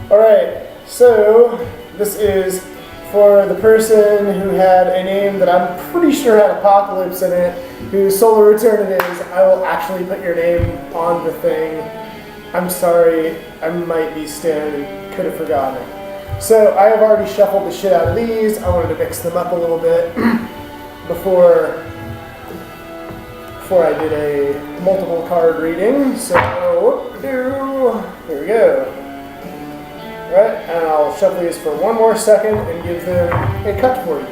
Alright, so this is for the person who had a name that I'm pretty sure had Apocalypse in it, whose solar return it is. I will actually put your name on the thing. I'm sorry, I might be stoned and could have forgotten it. So I have already shuffled the shit out of these. I wanted to mix them up a little bit before I did a multiple card reading. So here we go. Alright, and I'll shuffle these for one more second and give them a cut for you.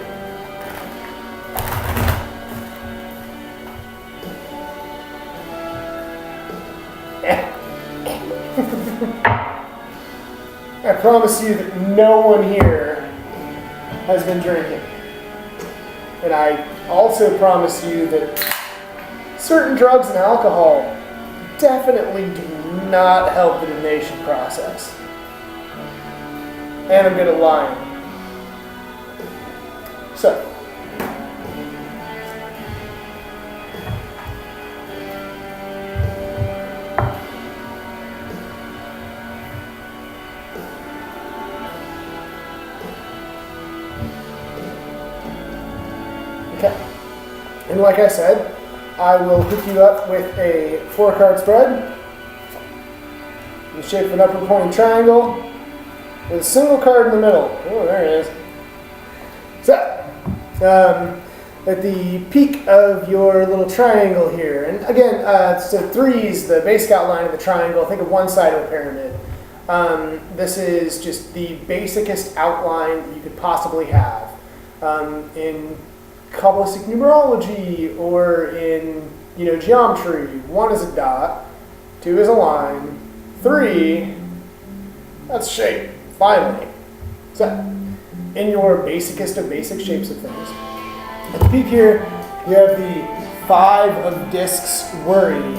I promise you that no one here has been drinking. And I also promise you that certain drugs and alcohol definitely do not help the divination process. And I'm good at lying. So, okay. And like I said, I will hook you up with a 4-card spread in the shape of an upward pointing triangle, with a single card in the middle. Oh, there it is. So, at the peak of your little triangle here, and again, so 3 is the basic outline of the triangle. Think of one side of a pyramid. This is just the basicest outline that you could possibly have in Kabbalistic numerology or in geometry. 1 is a dot, 2 is a line, 3, that's shape. Finally, so in your basicest of basic shapes of things, at the peak here, you have the 5 of discs worry.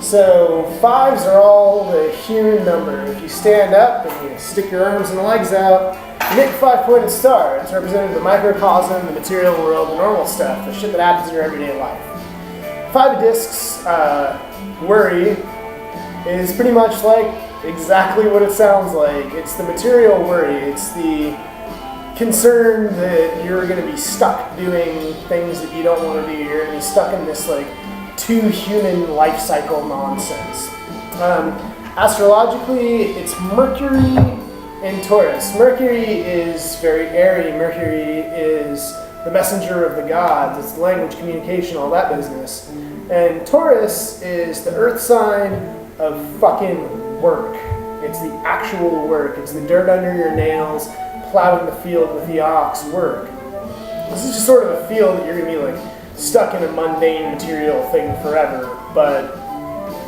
So 5s are all the hewn number. If you stand up and you stick your arms and legs out, you make a 5-pointed star. It's representing the microcosm, the material world, the normal stuff, the shit that happens in your everyday life. 5 of discs worry is pretty much like exactly what it sounds like. It's the material worry. It's the concern that you're going to be stuck doing things that you don't want to do. You're going to be stuck in this too human life cycle nonsense. Astrologically, it's Mercury in Taurus. Mercury is very airy. Mercury is the messenger of the gods. It's language, communication, all that business. And Taurus is the earth sign of fucking work. It's the actual work. It's the dirt under your nails, plowing the field with the ox work. This is just sort of a feel that you're going to be stuck in a mundane material thing forever, but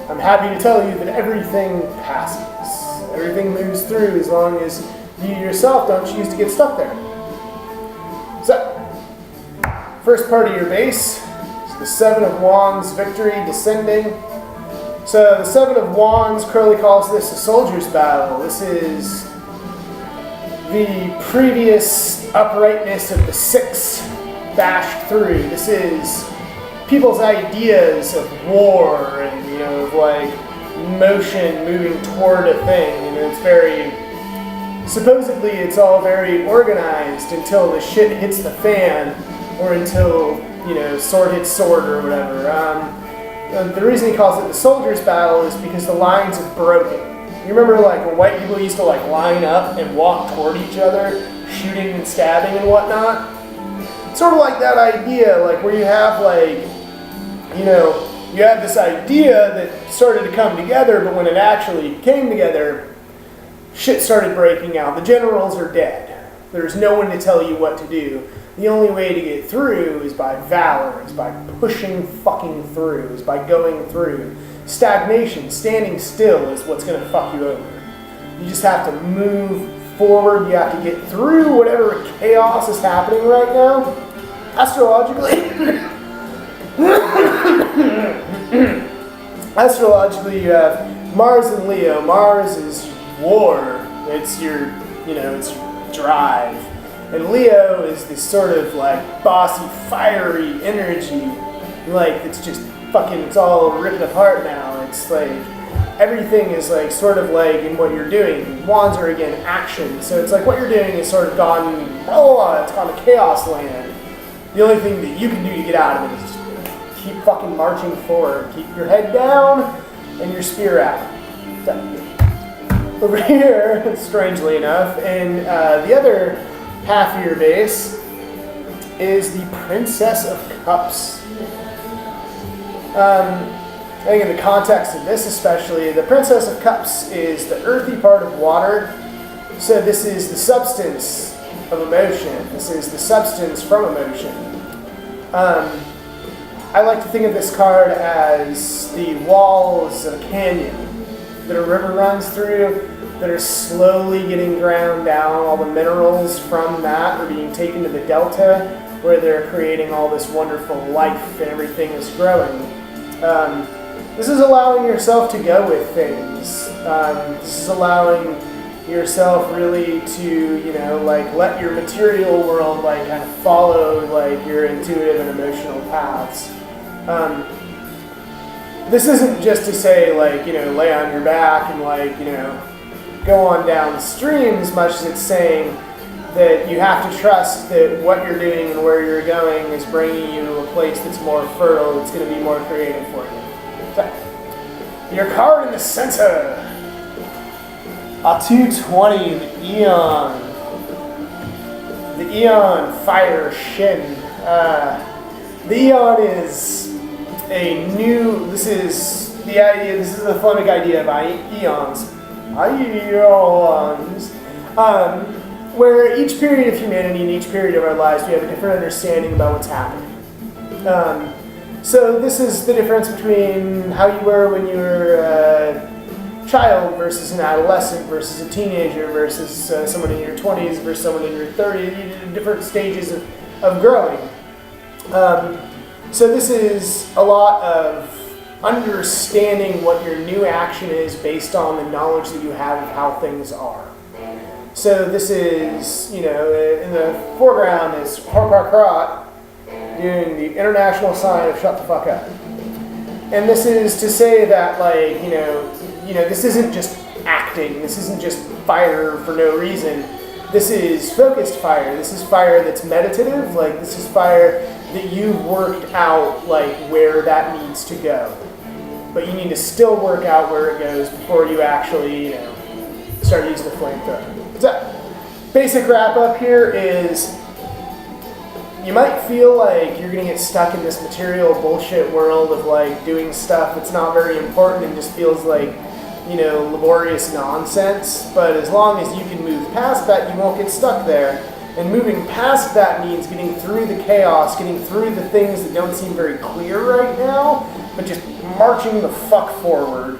I'm happy to tell you that everything passes. Everything moves through as long as you yourself don't choose to get stuck there. So, first part of your base is the 7 of Wands, victory, descending. So the 7 of Wands, Crowley calls this a soldier's battle. This is the previous uprightness of the 6 bashed through. This is people's ideas of war and, motion moving toward a thing. And it's supposedly it's all very organized until the shit hits the fan or until, sword hits sword or whatever. The reason he calls it the soldier's battle is because the lines have broken. You remember when white people used to line up and walk toward each other, shooting and stabbing and whatnot? Sort of like that idea, where you have you have this idea that started to come together, but when it actually came together, shit started breaking out. The generals are dead. There's no one to tell you what to do. The only way to get through is by valor, is by pushing fucking through, is by going through. Stagnation, standing still, is what's going to fuck you over. You just have to move forward. You have to get through whatever chaos is happening right now. Astrologically, you have Mars and Leo. Mars is war. It's your, it's your drive. And Leo is this sort of bossy, fiery energy. It's just fucking, it's all ripped apart now. It's everything is like sort of like in what you're doing. Wands are again action, so it's like what you're doing is sort of gone, it's gone to chaos land. The only thing that you can do to get out of it is just keep fucking marching forward. Keep your head down and your spear out. So, over here, strangely enough, in the other half of your base is the Princess of Cups. I think in the context of this especially, the Princess of Cups is the earthy part of water. So this is the substance of emotion. This is the substance from emotion. I like to think of this card as the walls of a canyon that a river runs through, that are slowly getting ground down. All the minerals from that are being taken to the delta, where they're creating all this wonderful life and everything is growing. This is allowing yourself to go with things. This is allowing yourself really to, you know, like let your material world like kind of follow like your intuitive and emotional paths. This isn't just to say like, you know, lay on your back and like, you know, go on downstream as much as it's saying that you have to trust that what you're doing and where you're going is bringing you to a place that's more fertile, that's going to be more creative for you. So, your card in the center, a 220, the Aeon. The Aeon Fire Shin. The Aeon is a new, this is the idea, this is the Flemmic idea of eons. Eons. Where each period of humanity and each period of our lives, we have a different understanding about what's happening. So this is the difference between how you were when you were a child versus an adolescent versus a teenager versus someone in your 20s versus someone in your 30s, different stages of growing. So this is a lot of understanding what your new action is based on the knowledge that you have of how things are. So this is, you know, in the foreground is Horkar doing the international sign of shut the fuck up. And this is to say that, like, you know, this isn't just acting. This isn't just fire for no reason. This is focused fire. This is fire that's meditative. Like, this is fire that you've worked out, like, where that needs to go. But you need to still work out where it goes before you actually, you know, start using the flamethrower. So, basic wrap up here is you might feel like you're going to get stuck in this material bullshit world of like doing stuff that's not very important and just feels like, you know, laborious nonsense. But as long as you can move past that, you won't get stuck there. And moving past that means getting through the chaos, getting through the things that don't seem very clear right now, but just marching the fuck forward.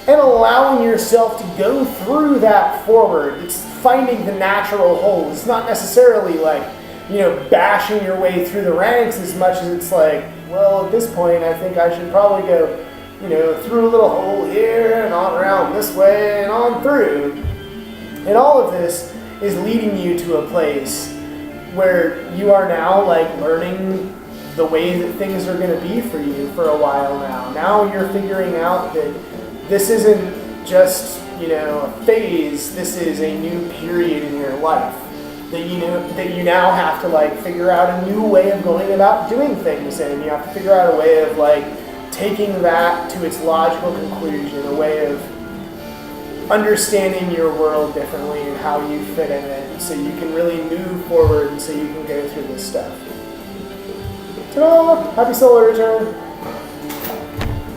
And allowing yourself to go through that forward. It's finding the natural hole. It's not necessarily like, you know, bashing your way through the ranks as much as it's like, well, at this point, I think I should probably go, you know, through a little hole here and on around this way and on through. And all of this is leading you to a place where you are now like learning the way that things are going to be for you for a while now. Now you're figuring out that this isn't just, you know, a phase. This is a new period in your life that you now have to like figure out a new way of going about doing things, and you have to figure out a way of like taking that to its logical conclusion, a way of understanding your world differently and how you fit in it, so you can really move forward and so you can go through this stuff. Ta-da! Happy solar return.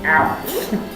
Ow.